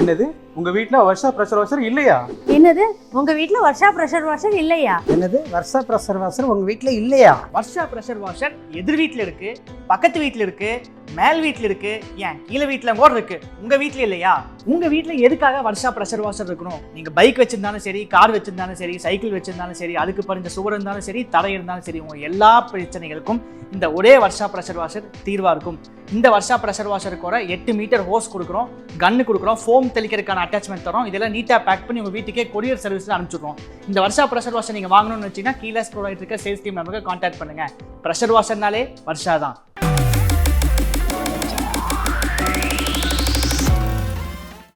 என்னது உங்க வீட்ல வர்ஷா பிரஷர் வாஷர் இல்லையா? என்னது உங்க வீட்ல வர்ஷா பிரஷர் வாஷர் இல்லையா? என்னது வர்ஷா பிரஷர் வாஷர் உங்க வீட்ல இல்லையா? வர்ஷா பிரஷர் வாஷர் எதிர் வீட்ல இருக்கு, பக்கத்து வீட்ல இருக்கு, மேல் வீட்ல இருக்கு, ஏன் கீழே வீட்ல கூட இருக்கு. உங்க வீட்ல இல்லையா? உங்க வீட்ல எதுக்காக வர்ஷா பிரஷர் வாஷர் இருக்கணும்? நீங்க பைக் வச்சிருந்தாலும் சரி, கார் வச்சிருந்தாலும் சரி, சைக்கிள் வச்சிருந்தாலும் சரி, அதுக்கு பறிஞ்ச சுவர் இருந்தாலும் சரி, தரை இருந்தாலும் சரி, உங்க எல்லா பிரச்சனைகளுக்கும் இந்த ஒரே வர்ஷா பிரஷர் வாஷர் தீர்வா இருக்கும். இந்த வர்ஷா பிரஷர் வாஷருக்கோட 8 மீட்டர் ஹோஸ் கொடுக்குறோம், கன்னு கொடுக்குறோம், ஃபோம் தெளிக்கிறதுக்கான அட்டாச்மெண்ட் தரோம். இதெல்லாம் நீட்டாக பேக் பண்ணி உங்கள் வீட்டுக்கே கொரியர் சர்வீஸில் அனுப்பிச்சிடுறோம். இந்த வர்ஷா பிரஷர் வாஷர் நீங்கள் வாங்கணும்னு வச்சிங்கன்னா கீழே ஸ்க்ரோல் ஆகிட்டு இருக்க சேல்ஸ் டீம் நம்பருக்கு கான்டாக்ட் பண்ணுங்கள். ப்ரெஷர் வாஷர்னாலே வர்ஷா தான்.